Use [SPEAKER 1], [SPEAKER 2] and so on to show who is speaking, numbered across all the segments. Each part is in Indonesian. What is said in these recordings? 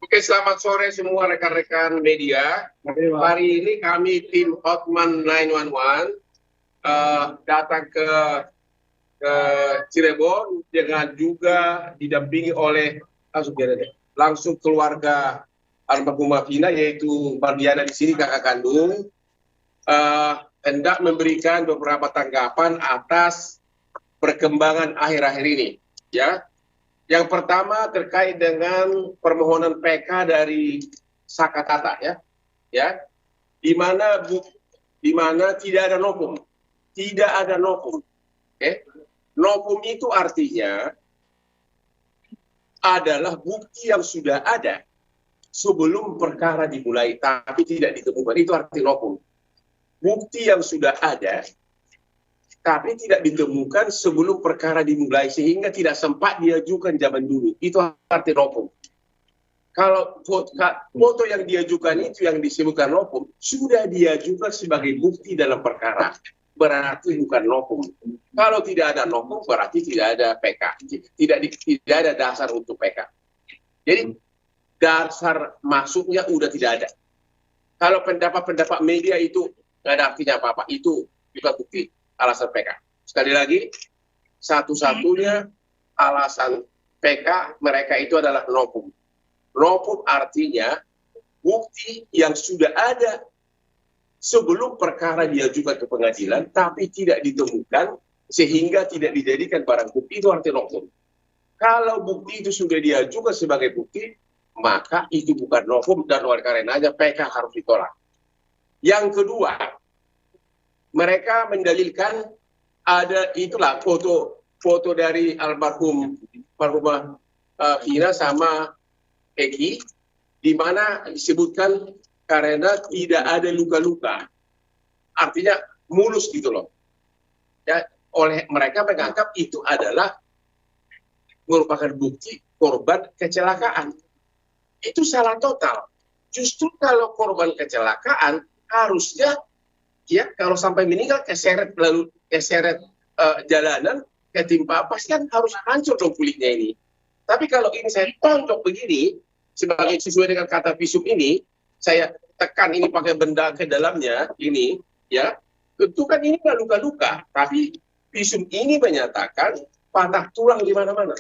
[SPEAKER 1] Oke, selamat sore semua rekan-rekan media. Hari ini kami tim Hotman 911 datang ke Cirebon dengan juga didampingi oleh langsung keluarga almarhumah Vina, yaitu Mardiana di sini kakak kandung, hendak memberikan beberapa tanggapan atas perkembangan akhir-akhir ini, ya. Yang pertama terkait dengan permohonan PK dari Saka Tata, ya, di mana tidak ada novum, okay? Novum itu artinya adalah bukti yang sudah ada sebelum perkara dimulai tapi tidak ditemukan, itu arti novum. Bukti yang sudah ada tapi tidak ditemukan sebelum perkara dimulai sehingga tidak sempat diajukan zaman dulu, itu arti novum. Kalau foto yang diajukan itu yang disebutkan novum sudah diajukan sebagai bukti dalam perkara, berarti bukan novum. Kalau tidak ada novum berarti tidak ada PK, tidak ada dasar untuk PK. Jadi dasar masuknya udah tidak ada. Kalau pendapat media itu nggak ada artinya apa-apa, itu bukan bukti alasan PK. Sekali lagi, satu-satunya alasan PK mereka itu adalah novum. Novum artinya bukti yang sudah ada sebelum perkara diajukan ke pengadilan tapi tidak ditemukan sehingga tidak dijadikan barang bukti, itu arti novum. Kalau bukti itu sudah diajukan sebagai bukti, maka itu bukan novum dan oleh karenanya PK harus ditolak. Yang kedua, mereka mendalilkan ada itulah foto dari almarhumah Vina sama Eki, di mana disebutkan karena tidak ada luka-luka, artinya mulus gitu loh. Ya, oleh mereka menganggap itu adalah merupakan bukti korban kecelakaan. Itu salah total. Justru kalau korban kecelakaan harusnya, ya, kalau sampai meninggal keseret jalanan, ketimpa apa, kan harus hancur dong kulitnya ini. Tapi kalau ini saya tonjok begini, sebagai sesuai dengan kata visum ini, saya tekan ini pakai benda ke dalamnya, ini, ya, tentu kan ini nggak luka-luka, tapi visum ini menyatakan patah tulang di mana-mana.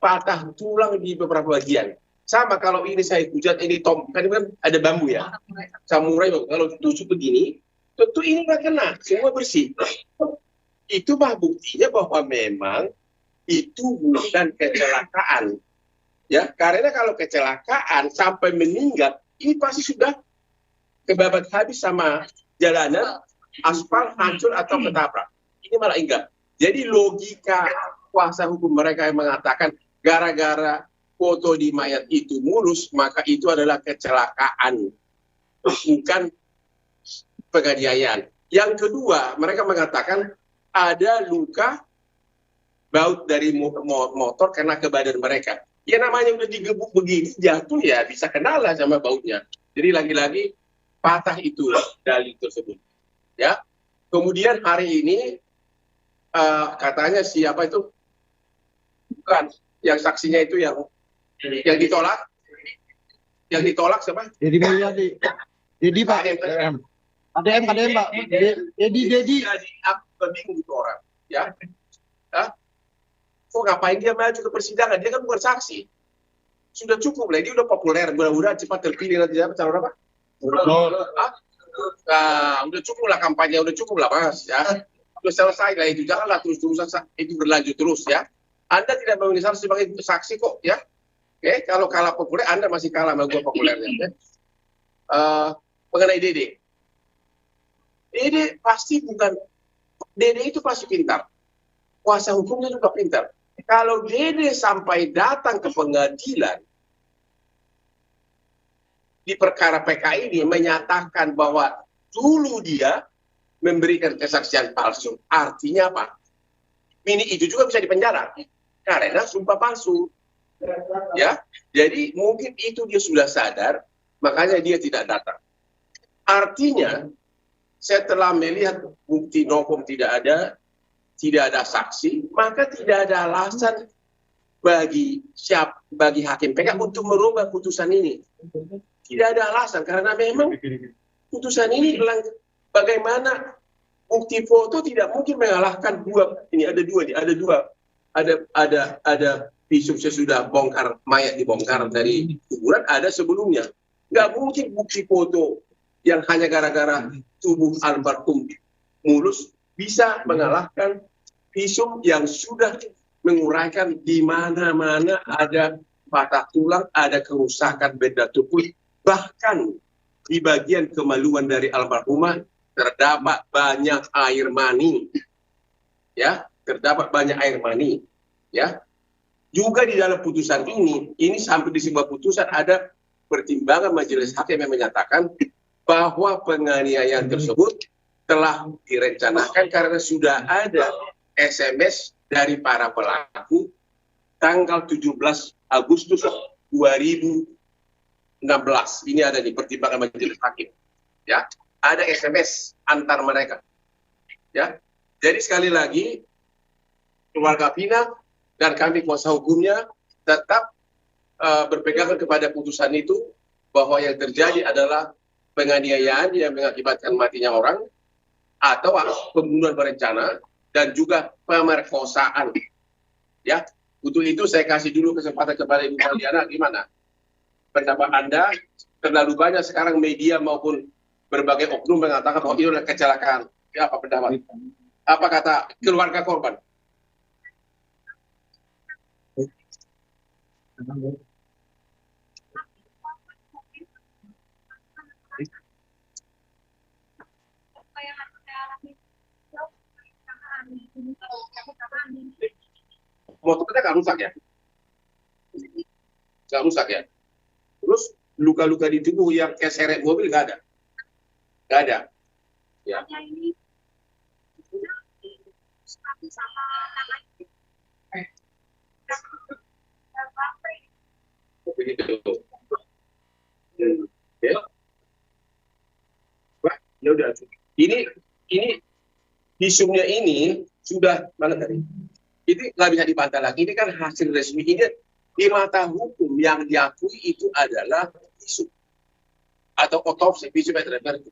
[SPEAKER 1] Patah tulang di beberapa bagian. Sama kalau ini saya hujat, ini kan ada bambu ya, samurai, kalau tusuk begini, tentu ini nggak kena, semua bersih. Itu buktinya bahwa memang itu bukan kecelakaan. Ya, karena kalau kecelakaan sampai meninggal, ini pasti sudah kebabat habis sama jalanan, aspal hancur atau ketabrak. Ini malah enggak. Jadi logika kuasa hukum mereka yang mengatakan gara-gara foto di mayat itu mulus, maka itu adalah kecelakaan, bukan penganiayaan. Yang kedua, mereka mengatakan ada luka baut dari motor kena ke badan mereka. Ya namanya udah digebuk begini, jatuh ya bisa kenal lah sama bautnya. Jadi lagi-lagi patah itu dalil tersebut. Ya. Kemudian hari ini katanya siapa itu? Bukan, yang saksinya itu yang ditolak. Yang ditolak siapa?
[SPEAKER 2] Dedi Mulyadi. Dedi Pak. ADM Pak. Dedi.
[SPEAKER 1] Aku bingung itu orang. Ya. Kok ngapain dia maju ke persidangan? Dia kan bukan saksi. Sudah cukup lah, dia udah populer, mudah-mudahan cepat terpilih nanti calon apa? Udah cukup lah kampanye, udah cukup lah Mas, ya. Udah selesai lah itu, janganlah terus-terusan itu berlanjut terus ya. Anda tidak memenuhi syarat sebagai saksi kok ya. Oke, kalau kalah populer Anda masih kalah sama gue populernya. Ya. Mengenai Dede. Dede pasti bukan, Dede itu pasti pintar. Kuasa hukumnya juga pintar. Kalau Dede sampai datang ke pengadilan di perkara PK ini menyatakan bahwa dulu dia memberikan kesaksian palsu, artinya apa? Ini itu juga bisa dipenjara karena sumpah palsu. Ya, jadi mungkin itu dia sudah sadar, makanya dia tidak datang. Artinya, setelah melihat bukti novum tidak ada saksi, maka tidak ada alasan bagi hakim PK untuk merubah putusan ini. Tidak ada alasan karena memang putusan ini bagaimana bukti foto tidak mungkin mengalahkan ada visum sesudah bongkar mayat dibongkar dari kuburan, ada sebelumnya. Nggak mungkin bukti foto yang hanya gara-gara tubuh almarhum mulus bisa mengalahkan visum yang sudah menguraikan di mana-mana ada patah tulang, ada kerusakan benda tubuh, bahkan di bagian kemaluan dari almarhumah terdapat banyak air mani, ya, terdapat banyak air mani, ya. Juga di dalam putusan ini sampai di sebuah putusan ada pertimbangan majelis hakim yang menyatakan bahwa penganiayaan tersebut telah direncanakan karena sudah ada SMS dari para pelaku tanggal 17 Agustus 2016. Ini ada di pertimbangan majelis hakim. Ya, ada SMS antar mereka. Ya, jadi sekali lagi keluarga Vina dan kami kuasa hukumnya tetap berpegangan kepada putusan itu bahwa yang terjadi adalah penganiayaan yang mengakibatkan matinya orang atau pembunuhan berencana dan juga pemerkosaan. Ya, untuk itu saya kasih dulu kesempatan kepada Ibu Maliana, gimana pendapat Anda? Terlalu banyak sekarang media maupun berbagai oknum mengatakan bahwa ini adalah kecelakaan. Ya, apa pendapat? Apa kata keluarga korban? Motornya nggak rusak ya? Nggak rusak ya? Terus luka-luka di tubuh yang keseret mobil nggak ada? Nggak ada. Ya. Begitu. Ya. Wah, ya udah. Ini visumnya ini sudah mana tadi? Ini nggak bisa dibantah lagi. Ini kan hasil resmi. Ini di mata hukum yang diakui itu adalah visum atau otopsi, visum et repertum.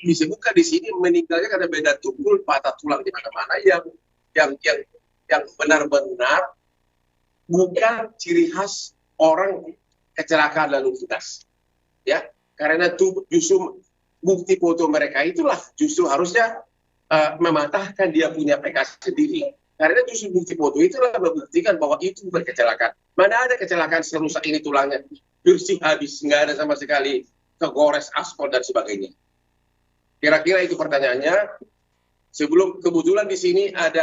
[SPEAKER 1] Disebutkan di sini meninggalnya karena beda tubuh, patah tulang di mana-mana yang benar-benar bukan ciri khas orang kecelakaan lalu lintas. Ya, karena justru bukti foto mereka itulah justru harusnya mematahkan dia punya PK sendiri. Karena justru bukti foto itulah membuktikan bahwa itu bukan kecelakaan. Mana ada kecelakaan serusak ini tulangnya bersih habis, nggak ada sama sekali kegores aspal dan sebagainya. Kira-kira itu pertanyaannya. Sebelum kebetulan di sini ada